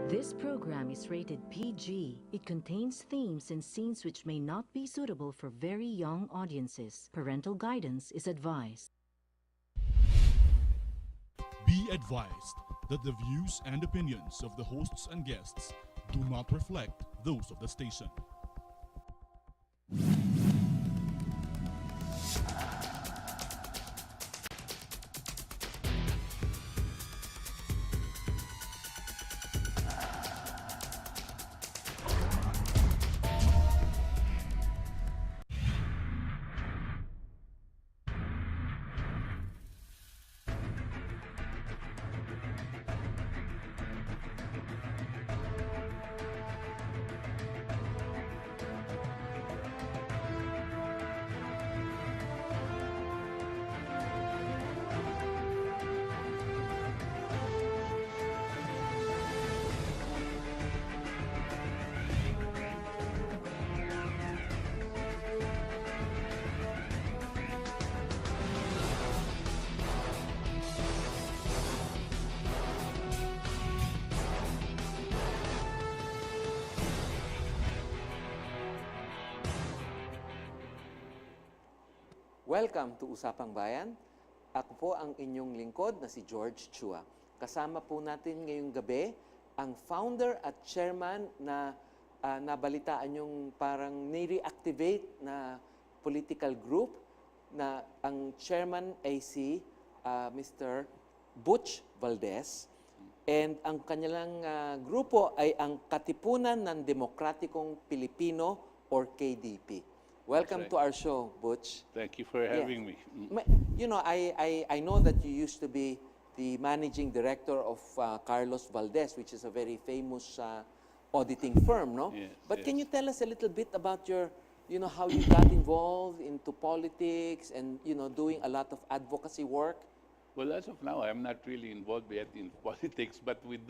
This program is rated PG. It contains themes and scenes which may not be suitable for very young audiences. Parental guidance is advised. Be advised that the views and opinions of the hosts and guests do not reflect those of the station. Welcome to Usapang Bayan. Ako po ang inyong lingkod na si George Chua. Kasama po natin ngayong gabi ang founder at chairman na nabalitaan yung parang ni-reactivate na political group na ang chairman ay si Mr. Butch Valdes. And ang kanilang grupo ay ang Katipunan ng Demokratikong Pilipino or KDP. Welcome to our show, Butch. Thank you for having me. You know, I know that you used to be the managing director of Carlos Valdes, which is a very famous auditing firm, no? Yes, But can yes. you tell us a little bit about your, you know, how you got involved into politics and, you know, doing a lot of advocacy work? Well, as of now, I'm not really involved yet in politics, but we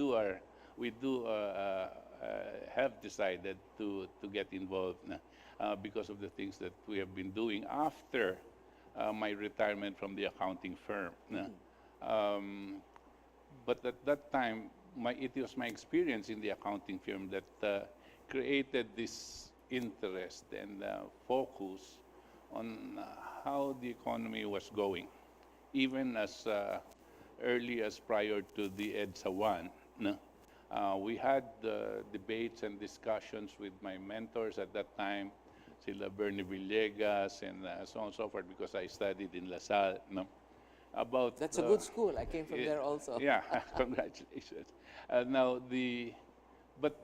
have decided to get involved because of the things that we have been doing after my retirement from the accounting firm. But at that time, it was my experience in the accounting firm that created this interest and focus on how the economy was going, even as early as prior to the EDSA 1. We had debates and discussions with my mentors at that time, sila Bernie Villegas and so on and so forth, because I studied in La Salle. About That's a good school. I came from there also. Yeah, congratulations. But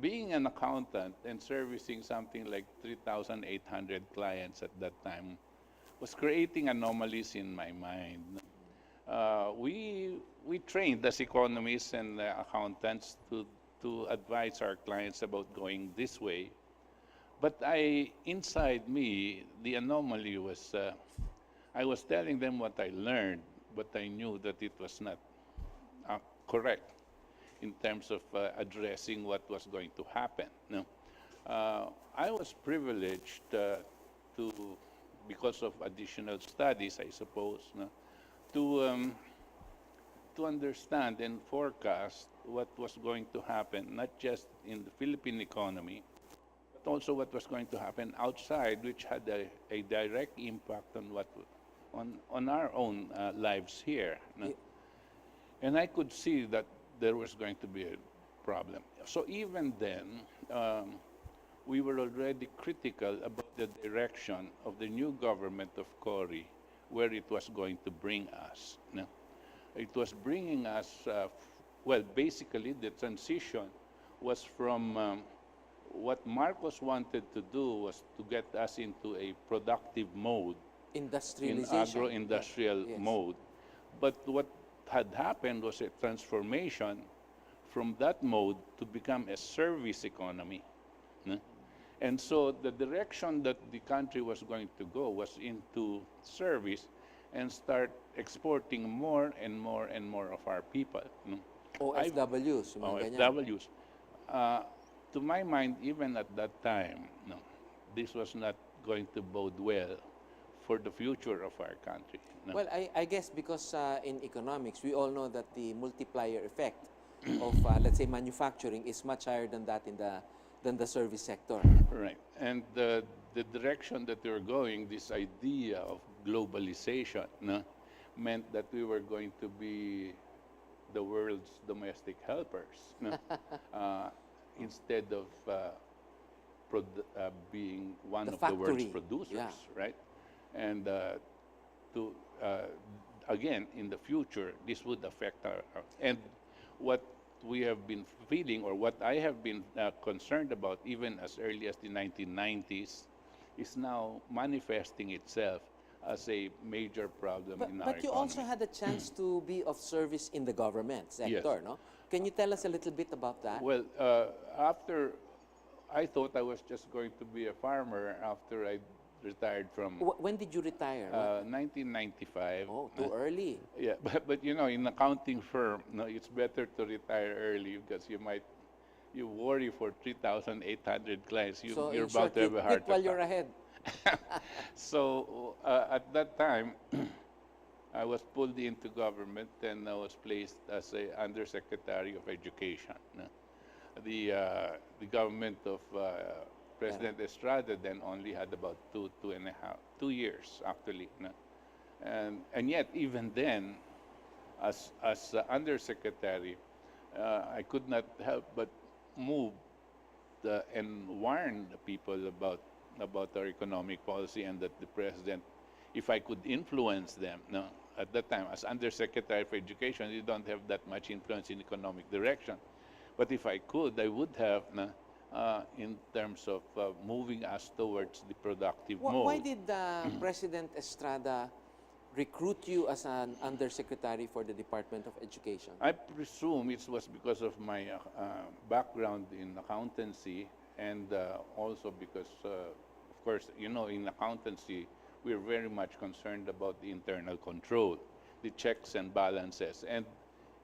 being an accountant and servicing something like 3,800 clients at that time was creating anomalies in my mind. We trained as economists and accountants to advise our clients about going this way. But inside me, the anomaly was, I was telling them what I learned, but I knew that it was not correct in terms of addressing what was going to happen. I was privileged because of additional studies, I suppose, to understand and forecast what was going to happen, not just in the Philippine economy, but also what was going to happen outside, which had a direct impact on our own lives here. And I could see that there was going to be a problem. So even then, we were already critical about the direction of the new government of Cory, where it was going to bring us. It was bringing us, well, basically the transition was from what Marcos wanted to do was to get us into a productive mode, in agro-industrial mode. But what had happened was a transformation from that mode to become a service economy. And so the direction that the country was going to go was into service and start exporting more and more and more of our people. OFWs, mga ganyan. OFWs. To my mind, even at that time, this was not going to bode well for the future of our country. Well, I guess because in economics, we all know that the multiplier effect of let's say manufacturing is much higher than that in the service sector. Right. And the direction that we were going, this idea of globalization, no, meant that we were going to be the world's domestic helpers, no, instead of being one The of the world's factory, producers, yeah. right? And to again, in the future, this would affect and what we have been feeling, or what I have been concerned about even as early as the 1990s, is now manifesting itself as a major problem in our But you economy. also had a chance to be of service in the government sector, no? Can you tell us a little bit about that? Well, after I thought I was just going to be a farmer after I retired from When did you retire? 1995. Oh, too early. Yeah, but you know, in accounting firm, no, it's better to retire early because you worry for 3,800 clients. So You're in short, about to have you a heart quit while you're attack. ahead. So at that time, I was pulled into government and I was placed as a undersecretary of education. No? The government of President Estrada then only had about 2 years actually. No? And yet even then, as undersecretary, I could not help but move and warn the people about our economic policy, and that the president, if I could influence them, no, at that time as Undersecretary for Education, you don't have that much influence in economic direction. But if I could, I would have, no, in terms of moving us towards the productive mode. Why did President Estrada recruit you as an undersecretary for the Department of Education? I presume it was because of my background in accountancy, and also because, of course, you know, in accountancy, we're very much concerned about the internal control, the checks and balances.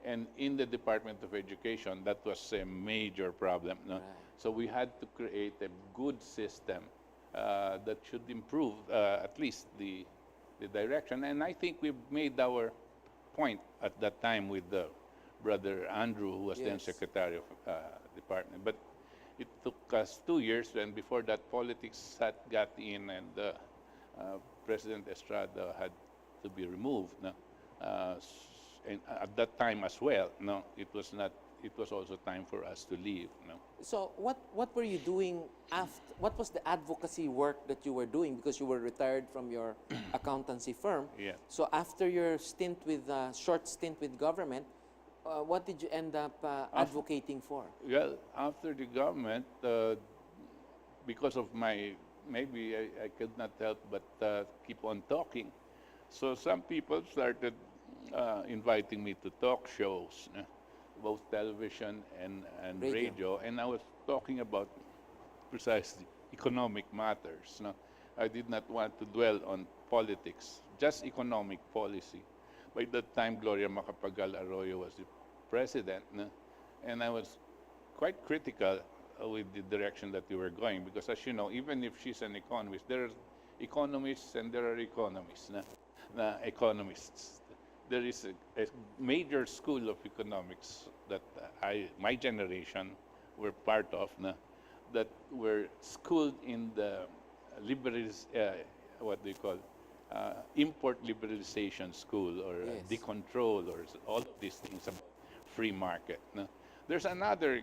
And in the Department of Education, that was a major problem. No? Right. So we had to create a good system that should improve at least the direction. And I think we made our point at that time with Brother Andrew, who was then Yes. Secretary of Department. But it took us 2 years, and before that, politics got in, and President Estrada had to be removed. No? And at that time as well, no, it was not. It was also time for us to leave. No? So what were you doing after? What was the advocacy work that you were doing, because you were retired from your accountancy firm? Yeah. So after your short stint with government, what did you end up advocating for? Well, after the government, because of maybe I could not help but keep on talking. So some people started inviting me to talk shows, both television and radio, and I was talking about precisely economic matters. No? I did not want to dwell on politics, just economic policy. By that time, Gloria Macapagal Arroyo was the president, no? And I was quite critical with the direction that we were going, because as you know, even if she's an economist, there are economists and there are economists. Economists. There is a major school of economics that my generation were part of, that were schooled in the what do you call, import liberalization school, or Yes. decontrol, or all of these things about free market. There's another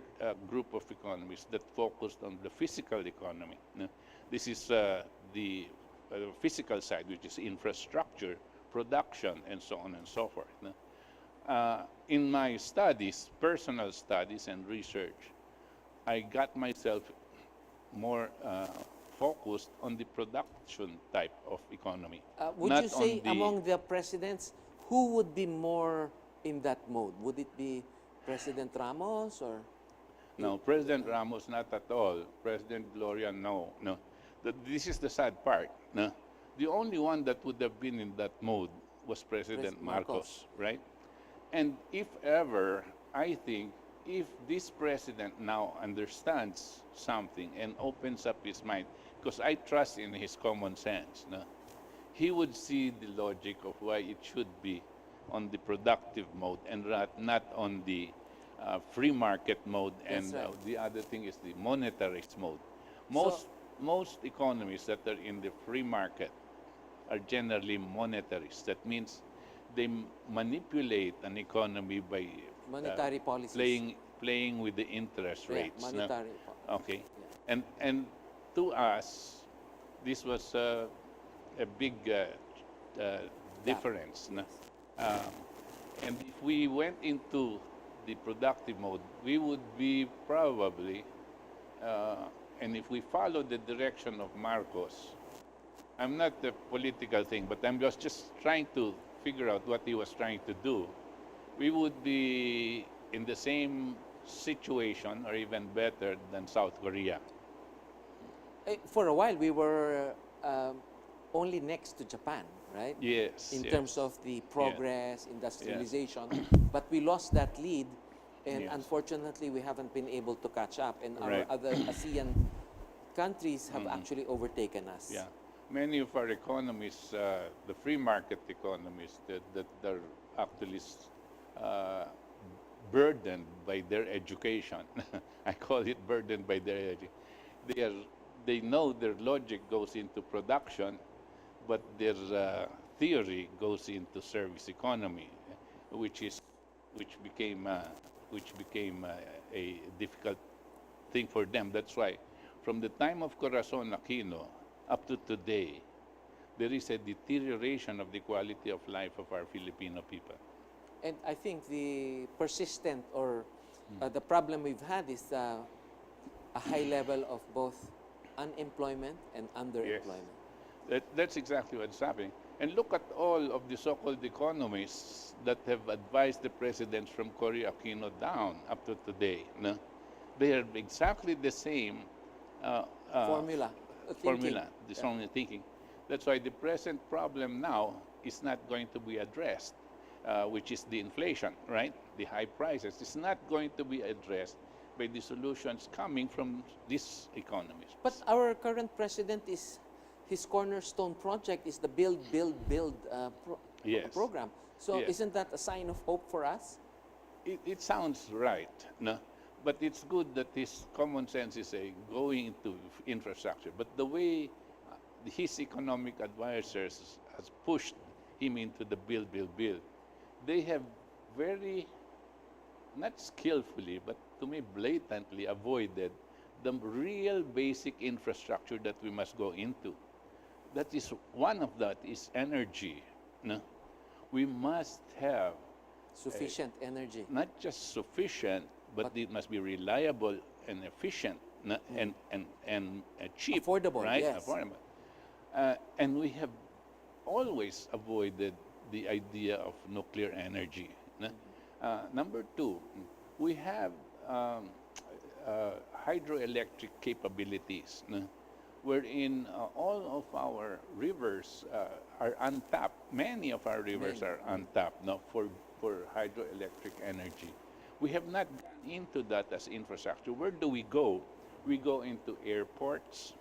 group of economists that focused on the physical economy. This is the physical side, which is infrastructure, production, and so on and so forth. In my studies, personal studies and research, I got myself more focused on the production type of economy. Would not you say on the, among the presidents, who would be more in that mode? Would it be President Ramos or? No, President Ramos, not at all. President Gloria, no. This is the sad part. No? The only one that would have been in that mode was President Marcos, right? And if ever, I think, if this president now understands something and opens up his mind, because I trust in his common sense, he would see the logic of why it should be on the productive mode and not on the free market mode, and That's right. the other thing is the monetarist mode. Most economies that are in the free market are generally monetarist. That means they manipulate an economy by Monetary policies. playing with the interest Yeah, rates. No? monetary. Okay, and to us, this was a big difference. No? Um, and if we went into the productive mode, we would be probably, and if we follow the direction of Marcos, I'm not a political thing, but I'm just trying to figure out what he was trying to do. We would be in the same situation or even better than South Korea. For a while, we were only next to Japan, right? Yes. In yes. terms of the progress, industrialization, but we lost that lead, and Yes. unfortunately, we haven't been able to catch up, and our Right. other ASEAN countries have actually overtaken us. Yeah. Many of our economies, the free market economies that are actually burdened by their education. I call it burdened by their education. They know their logic goes into production, but their theory goes into service economy, which became a difficult thing for them. That's why, from the time of Corazon Aquino up to today, there is a deterioration of the quality of life of our Filipino people. And I think the persistent or the problem we've had is a high level of both unemployment and underemployment. That's exactly what's happening. And look at all of the so-called economists that have advised the presidents from Cory Aquino down up to today. No? They are exactly the same Formula. the same thinking. That's why the present problem now is not going to be addressed, which is the inflation, right? The high prices. It's not going to be addressed by the solutions coming from these economies. But our current president his cornerstone project is the Build Yes. program. So Yes. isn't that a sign of hope for us? It sounds right, no? But it's good that his common sense is going into infrastructure. But the way his economic advisors has pushed him into the build, they have very, not skillfully, but to me blatantly avoided the real basic infrastructure that we must go into. That is, one of that is energy. No? We must have Sufficient energy. not just sufficient, but it must be reliable and efficient, and cheap. Affordable, right? yes. Affordable. And we have always avoided the idea of nuclear energy. No? Number two, we have hydroelectric capabilities, no? Wherein all of our rivers are untapped. Many of our rivers are untapped, no, for hydroelectric energy. We have not gone into that as infrastructure. Where do we go? We go into airports.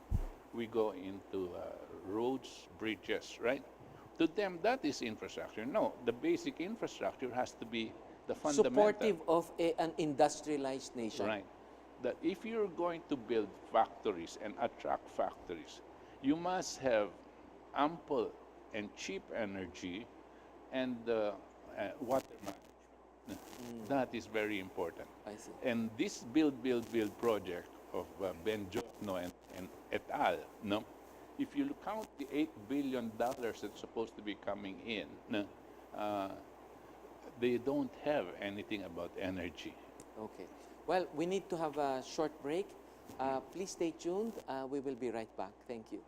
We go into roads, bridges, right? To them, that is infrastructure. No, the basic infrastructure has to be the fundamental. Supportive of an industrialized nation. Right. That if you're going to build factories and attract factories, you must have ample and cheap energy and water management. That is very important. I see. And this build project of Ben Jokno and et al., no? If you count the $8 billion that's supposed to be coming in, no, they don't have anything about energy. Okay. Well, we need to have a short break. Please stay tuned. We will be right back. Thank you.